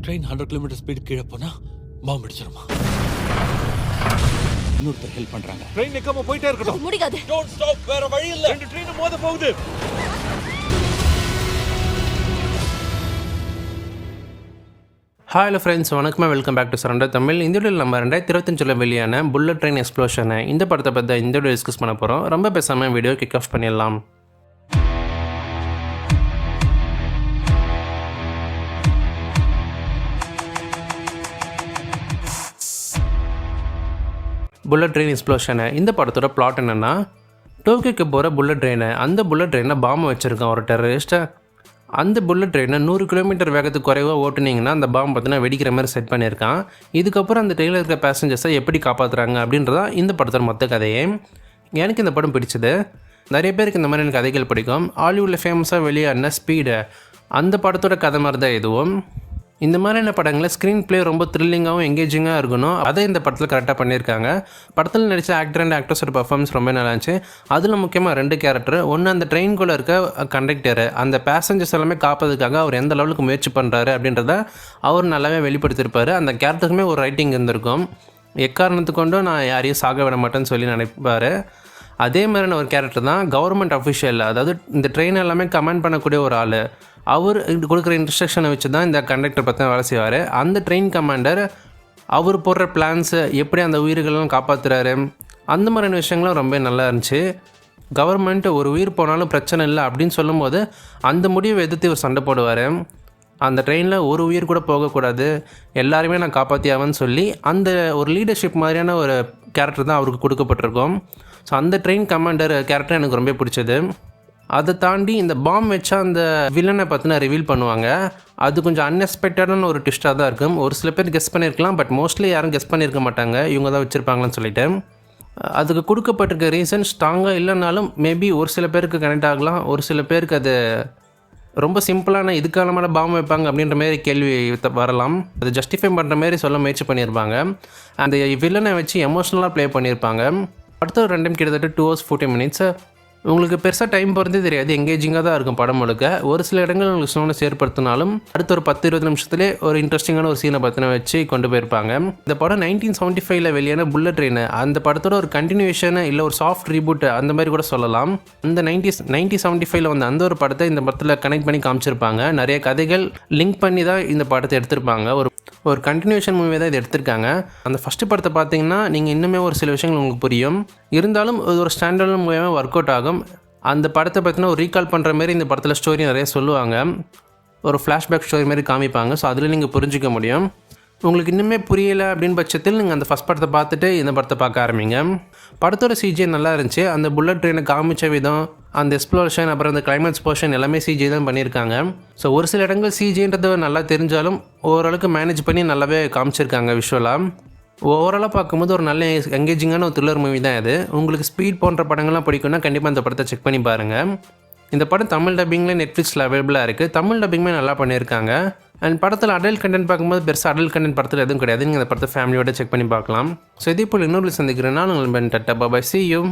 Train 100 kilometre speed கீழே போனா பாம்பு அடிச்சிருமா? இன்னொருத்தர் ஹெல்ப் பண்றாங்க. ட்ரெயின் நிக்காம போயிட்டே இருக்கட்டும். முடியாது. Don't stop. வேற வழி இல்ல. ரெண்டு ட்ரெயின் மோத போகுது. ஹலோ ஃப்ரெண்ட்ஸ், வணக்கமே welcome back to surrender Tamil. இந்த வீடியோவில் நம்ம 2025 வெளியான புல்லட் ட்ரெயின் எக்ஸ்ப்ளோஷனை இந்த படத்தை பற்றி இந்த வீடியோ டிஸ்கஸ் பண்ண போகிறோம். ரொம்ப பேசாமல் வீடியோ கிக் ஆஃப் பண்ணிடலாம். புல்லட் ட்ரெயின் எக்ஸ்ப்ளோஷனை இந்த படத்தோட பிளாட் என்னென்னா, டோக்கியோக்கு போகிற புல்லட் ட்ரெயினை, அந்த புல்லட் ட்ரெயினை பாம்பு வச்சுருக்கான் ஒரு டெரரிஸ்ட்டை. அந்த புல்லட் ட்ரெயினை 100 கிலோமீட்டர் வேகத்துக்கு குறைவாக ஓட்டுனீங்கன்னா அந்த பாம்பு பார்த்தீங்கன்னா வெடிக்கிற மாதிரி செட் பண்ணியிருக்கான். இதுக்கப்புறம் அந்த ட்ரெயினில் இருக்க பேசஞ்சர்ஸை எப்படி காப்பாற்றுறாங்க அப்படின்றதான் இந்த படத்தோட மொத்த கதையே. எனக்கு இந்த படம் பிடிச்சது. நிறைய பேருக்கு இந்த மாதிரி எனக்கு கதைகள் பிடிக்கும். ஹாலிவுட்டில் ஃபேமஸாக வெளியான ஸ்பீடு, அந்த படத்தோட கதை மாதிரி தான் இதுவும். இந்த மாதிரியான படங்களில் ஸ்க்ரீன் ப்ளே ரொம்ப த்ரில்லிங்காகவும் எங்கேஜிங்காக இருக்கணும். அதை இந்த படத்தில் கரெக்டாக பண்ணியிருக்காங்க. படத்தில் நடித்த ஆக்டர் அண்ட் ஆக்ட்ரஸோட பர்ஃபார்மன்ஸ் ரொம்ப நல்லா இருந்துச்சு. அதில் முக்கியமாக 2 கேரக்டர். ஒன்று அந்த ட்ரெயின்குள்ளே இருக்க கண்டக்டர், அந்த பேசஞ்சர்ஸ் எல்லாமே காப்பதுக்காக அவர் எந்த லெவலுக்கு முயற்சி பண்ணுறாரு அப்படின்றத அவர் நல்லாவே வெளிப்படுத்தியிருப்பார். அந்த கேரக்டருக்குமே ஒரு ரைட்டிங் இருந்திருக்கும். எக்காரணத்து கொண்டும் நான் யாரையும் சாக விட மாட்டேன்னு சொல்லி நினைப்பார். அதே மாதிரியான ஒரு கேரக்டர் தான் கவர்மெண்ட் அஃபிஷியல், அதாவது இந்த ட்ரெயின் எல்லாமே கமெண்ட் பண்ணக்கூடிய ஒரு ஆள். அவர் கொடுக்குற இன்ஸ்ட்ரக்ஷனை வச்சு தான் இந்த கண்டக்டர் பற்றி வேலை செய்வார். அந்த ட்ரெயின் கமாண்டர் அவர் போடுற பிளான்ஸு, எப்படி அந்த உயிர்களெலாம் காப்பாற்றுறாரு, அந்த மாதிரியான விஷயங்களும் ரொம்ப நல்லா இருந்துச்சு. கவர்மெண்ட் ஒரு உயிர் போனாலும் பிரச்சனை இல்லை அப்படின்னு சொல்லும்போது அந்த முடிவை எதிர்த்து இவர் சண்டை போடுவார். அந்த ட்ரெயினில் ஒரு உயிர் கூட போகக்கூடாது, எல்லாருமே நான் காப்பாற்றியாவன்னு சொல்லி அந்த ஒரு லீடர்ஷிப் மாதிரியான ஒரு கேரக்டர் தான் அவருக்கு கொடுக்கப்பட்டிருக்கும். ஸோ அந்த ட்ரெயின் கமாண்டர் கேரக்டர் எனக்கு ரொம்ப பிடிச்சது. அதை தாண்டி இந்த பாம் வச்சா அந்த வில்லனை பற்றின ரிவீல் பண்ணுவாங்க. அது கொஞ்சம் அன்எக்ஸ்பெக்டடான ஒரு ட்விஸ்ட்டாக தான் இருக்கும். ஒரு சில பேர் கெஸ் பண்ணியிருக்கலாம், பட் மோஸ்ட்லி யாரும் கெஸ் பண்ணியிருக்க மாட்டாங்க, இவங்க தான் வச்சுருப்பாங்கன்னு சொல்லிட்டு. அதுக்கு கொடுக்கப்பட்டிருக்க ரீசன் ஸ்ட்ராங்காக இல்லைனாலும் மேபி ஒரு சில பேருக்கு கனெக்ட் ஆகலாம். ஒரு சில பேருக்கு அது ரொம்ப சிம்பிளான இதுக்காலமான பாம்பு வைப்பாங்க அப்படின்ற மாதிரி கேள்வி வரலாம். அதை ஜஸ்டிஃபை பண்ணுற மாதிரி சொல்ல முயற்சி பண்ணியிருப்பாங்க. அந்த வில்லனை வச்சு எமோஷ்னலாக ப்ளே பண்ணியிருப்பாங்க. அடுத்த ஒரு 2 டைம் கிட்டத்தட்ட 2 hours 40 minutes. உங்களுக்கு பெருசாக டைம் போகிறதே தெரியாது, எங்கேஜிங்காக தான் இருக்கும் படம் முழுக்க. ஒரு சில இடங்கள் உங்களுக்கு ஸ்லோனஸ் ஏற்படுத்தினாலும் அடுத்த ஒரு 10-20 நிமிஷத்துலேயே ஒரு இன்ட்ரெஸ்டிங்கான ஒரு சீனை பற்றின வச்சு கொண்டு போயிருப்பாங்க. இந்த படம் 1975 வெளியான புல்லட் ட்ரெயின், அந்த படத்தோட ஒரு கண்டினியூஷன் இல்லை ஒரு சாஃப்ட் ரீபூட் அந்த மாதிரி கூட சொல்லலாம். அந்த 1975 வந்த அந்த ஒரு படத்தை இந்த படத்தில் கனெக்ட் பண்ணி காமிச்சிருப்பாங்க. நிறைய கதைகள் லிங்க் பண்ணி தான் இந்த படத்தை எடுத்திருப்பாங்க. ஒரு கண்டினியூஷன் மூவி தான் இது எடுத்திருக்காங்க. அந்த ஃபஸ்ட்டு படத்தை பார்த்தீங்கன்னா நீங்கள் இன்னுமே ஒரு சில விஷயங்கள் உங்களுக்கு புரியும். இருந்தாலும் ஒரு ஸ்டாண்டர்ட் மூவியாக ஒர்க் அவுட் ஆகும். அந்த படத்தை பற்றின ஒரு ரீகால் பண்ணுற மாதிரி இந்த படத்தில் ஸ்டோரி நிறைய சொல்லுவாங்க. ஒரு ஃப்ளாஷ்பேக் ஸ்டோரி மாதிரி காமிப்பாங்க. ஸோ அதில் நீங்கள் புரிஞ்சிக்க முடியும். உங்களுக்கு இன்னுமே புரியலை அப்படின்னு பட்சத்தில் நீங்கள் அந்த ஃபஸ்ட் படத்தை பார்த்துட்டு இந்த படத்தை பார்க்க ஆரம்பிங்க. படத்தோட சிஜி நல்லா இருந்துச்சு. அந்த புல்லட் ட்ரெயினை காமிச்ச விதம், அந்த எக்ஸ்ப்ளோஷன், அப்புறம் அந்த கிளைமேக்ஸ் போர்ஷன் எல்லாமே சிஜி தான் பண்ணியிருக்காங்க. ஸோ ஒரு சில இடங்கள் சிஜின்றது நல்லா தெரிஞ்சாலும் ஓரளவுக்கு மேனேஜ் பண்ணி நல்லாவே காமிச்சிருக்காங்க விஷுவலாக. ஓவராலாக பார்க்கும்போது ஒரு நல்ல எங்கேஜிங்கான ஒரு த்ரில்லர் மூவி தான் இது. உங்களுக்கு ஸ்பீட் போன்ற படங்கள்லாம் பிடிக்கும்னா கண்டிப்பாக இந்த படத்தை செக் பண்ணி பாருங்கள். இந்த படம் தமிழ் டப்பிங்கில் நெட்ஃப்ளிக்ஸில் அவைலபிளாக இருக்குது. தமிழ் டப்பிங்குமே நல்லா பண்ணியிருக்காங்க. அண்ட் படத்தில் அடல்ட் கண்டென்ட் பார்க்கும்போது பெருசாக அடல்ட் கண்டென்ட் படத்தில் எதுவும் கிடையாது. நீங்கள் இந்த படத்தை ஃபேமிலியோட செக் பண்ணி பார்க்கலாம். ஸோ இதே போல் இன்னொரு சந்திக்கிறேன். நான் உங்கள் டட்டா பாய், see you.